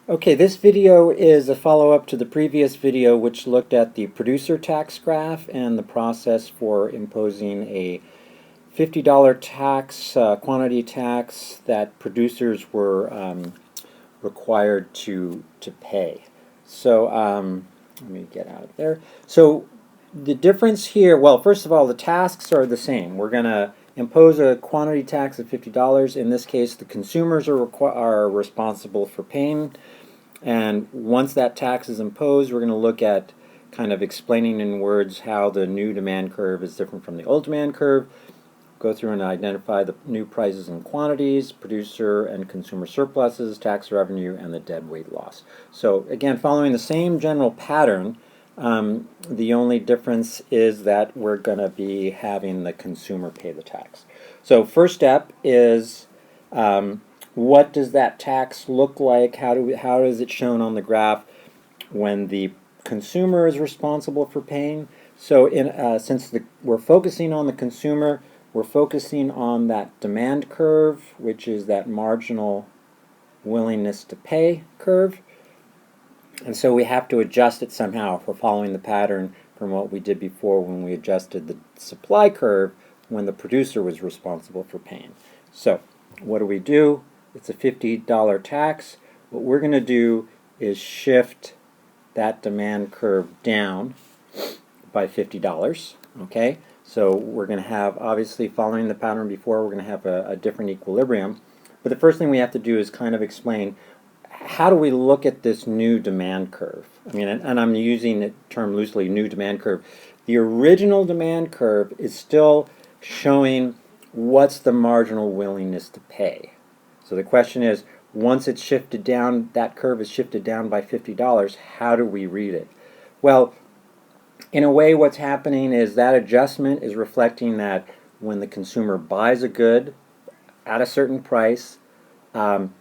Okay, this video is a follow-up to the previous video which looked at the producer tax graph and the process for imposing a $50 tax, quantity tax that producers were required to pay. So let me get out of there. So the difference here, well, first of all, the tasks are the same. We're going to impose a quantity tax of $50. In this case, the consumers are responsible for paying. And once that tax is imposed, we're going to look at kind of explaining in words how the new demand curve is different from the old demand curve. Go through and identify the new prices and quantities, producer and consumer surpluses, tax revenue, and the deadweight loss. So again, following the same general pattern, the only difference is that we're going to be having the consumer pay the tax. So first step is what does that tax look like? How is it shown on the graph when the consumer is responsible for paying? So since we're focusing on the consumer, we're focusing on that demand curve, which is that marginal willingness to pay curve. And so we have to adjust it somehow if we're following the pattern from what we did before when we adjusted the supply curve when the producer was responsible for paying. So what do? It's a $50 tax. What we're going to do is shift that demand curve down by $50, okay? So we're going to have, obviously following the pattern before, we're going to have a different equilibrium. But the first thing we have to do is kind of explain how do we look at this new demand curve? I mean, and I'm using the term loosely, new demand curve. The original demand curve is still showing what's the marginal willingness to pay. So the question is, once it's shifted down, that curve is shifted down by $50, how do we read it? Well, in a way, what's happening is that adjustment is reflecting that when the consumer buys a good at a certain price, $50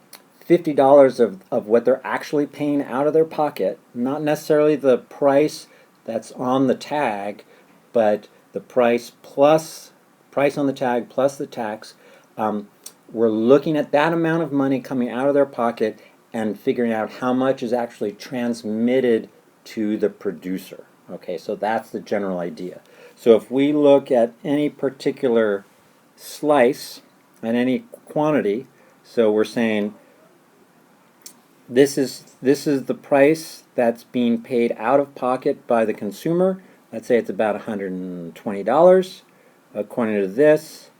of what they're actually paying out of their pocket, not necessarily the price that's on the tag, but the price on the tag plus the tax, we're looking at that amount of money coming out of their pocket and figuring out how much is actually transmitted to the producer. Okay, so that's the general idea. So if we look at any particular slice and any quantity, so we're saying this is the price that's being paid out of pocket by the consumer. Let's say it's about $120. According to this,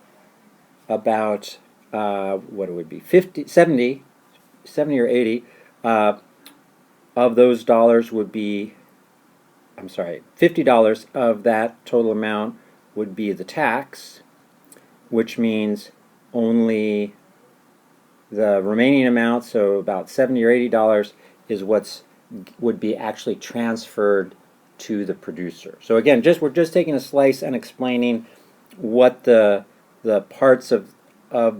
about what it would be, 70 or 80 of those dollars would be, I'm sorry, $50 of that total amount would be the tax, which means only the remaining amount, so about $70 or $80 is would be actually transferred to the producer. So again, we're just taking a slice and explaining what the parts of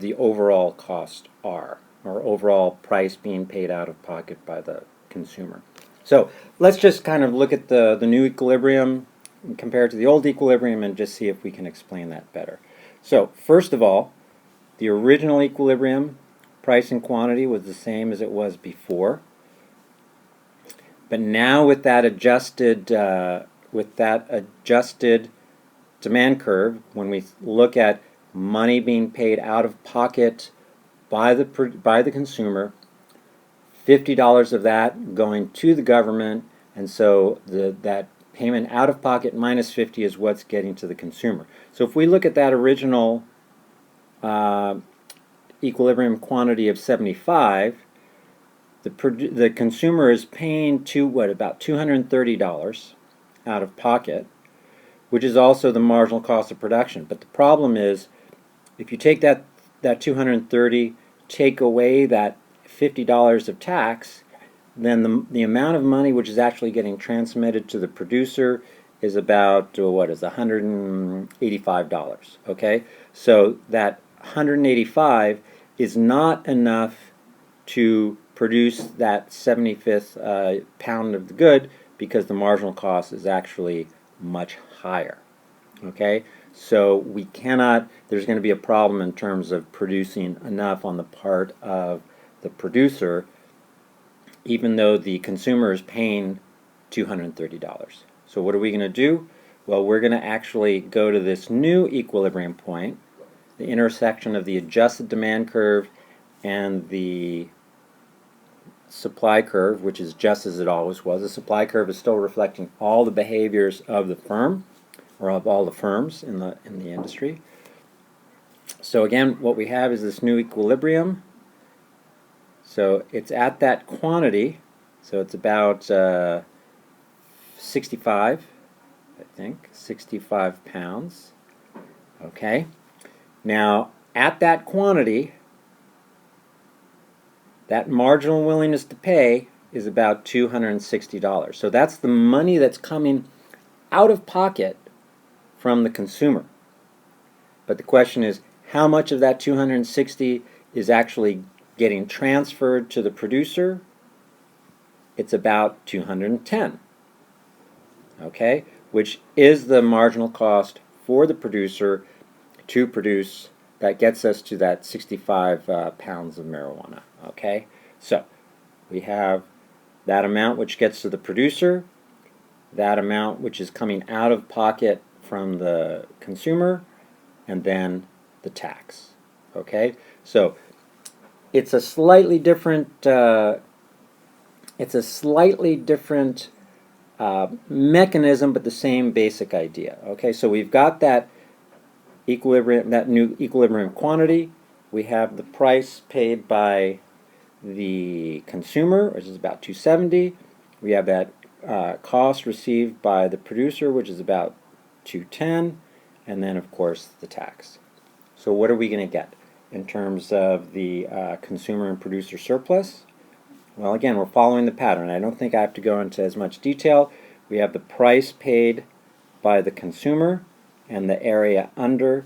the overall cost are, or overall price being paid out of pocket by the consumer. So let's just kind of look at the new equilibrium compared to the old equilibrium and just see if we can explain that better. So first of all, the original equilibrium, price and quantity, was the same as it was before. But now with that adjusted demand curve, when we look at money being paid out of pocket by the consumer, $50 of that going to the government, and so that payment out of pocket minus 50 is what's getting to the consumer. So if we look at that original equilibrium quantity of 75, the consumer is paying about $230 out of pocket, which is also the marginal cost of production. But the problem is, if you take that 230, take away that $50 of tax, then the amount of money which is actually getting transmitted to the producer is about, what is $185, okay? So that $185 is not enough to produce that 75th pound of the good, because the marginal cost is actually much higher, okay? So we cannot, there's going to be a problem in terms of producing enough on the part of the producer even though the consumer is paying $230. So what are we going to do? Well, we're going to actually go to this new equilibrium point, the intersection of the adjusted demand curve and the supply curve, which is just as it always was. The supply curve is still reflecting all the behaviors of the firm, or of all the firms in the industry. So again, what we have is this new equilibrium. So it's at that quantity, so it's about 65, I think, 65 pounds. Okay. Now, at that quantity, that marginal willingness to pay is about $260. So that's the money that's coming out of pocket from the consumer. But the question is, how much of that 260 is actually getting transferred to the producer? It's about 210. Okay, which is the marginal cost for the producer to produce. That gets us to that 65 pounds of marijuana. Okay, so we have that amount which gets to the producer, that amount which is coming out of pocket from the consumer, and then the tax. Okay, so it's a slightly different mechanism, but the same basic idea. Okay, so we've got that equilibrium, that new equilibrium quantity. We have the price paid by the consumer, which is about $270. We have that cost received by the producer, which is about $210, and then of course the tax. So what are we going to get in terms of the consumer and producer surplus? Well, again, we're following the pattern. I don't think I have to go into as much detail. We have the price paid by the consumer and the area under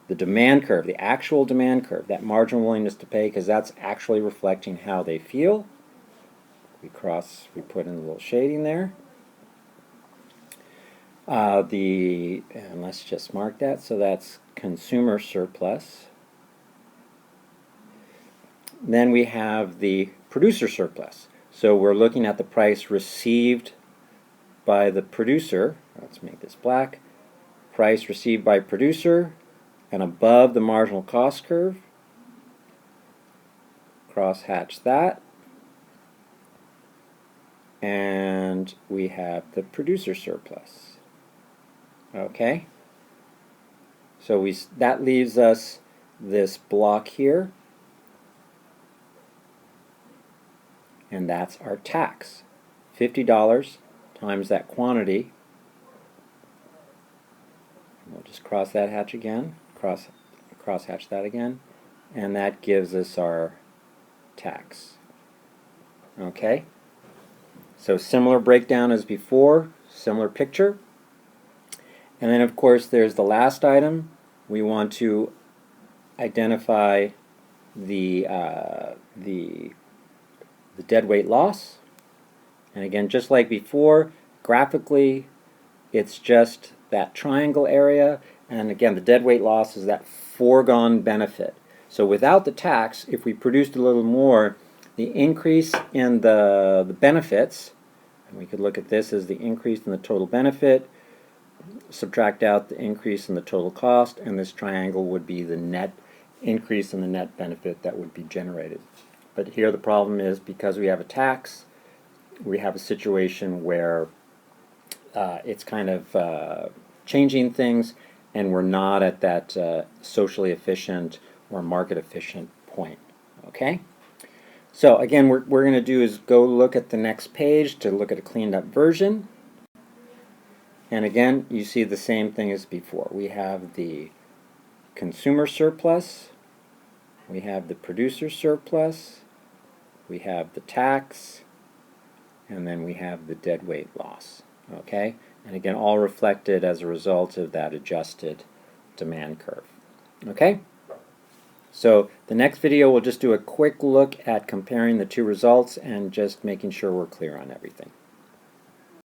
the demand curve, the actual demand curve, that marginal willingness to pay, because that's actually reflecting how they feel. We put in a little shading there. And let's just mark that, so that's consumer surplus. Then we have the producer surplus. So we're looking at the price received by the producer. Let's make this black. Price received by producer and above the marginal cost curve. Cross-hatch that. And we have the producer surplus. Okay? So that leaves us this block here. And that's our tax. $50 times that quantity. We'll just cross that hatch again, cross hatch that again, and that gives us our tax. Okay? So similar breakdown as before, similar picture. And then of course there's the last item. We want to identify the deadweight loss. And again, just like before, graphically it's just that triangle area, and again the deadweight loss is that foregone benefit. So without the tax, if we produced a little more, the increase in the benefits, and we could look at this as the increase in the total benefit, subtract out the increase in the total cost, and this triangle would be the net increase in the net benefit that would be generated. But here the problem is, because we have a tax, we have a situation where it's kind of changing things, and we're not at that socially efficient or market efficient point. Okay? So again, what we're going to do is go look at the next page to look at a cleaned up version. And again, you see the same thing as before. We have the consumer surplus, we have the producer surplus, we have the tax, and then we have the deadweight loss. Okay? And again, all reflected as a result of that adjusted demand curve. Okay? So the next video we'll just do a quick look at comparing the two results and just making sure we're clear on everything.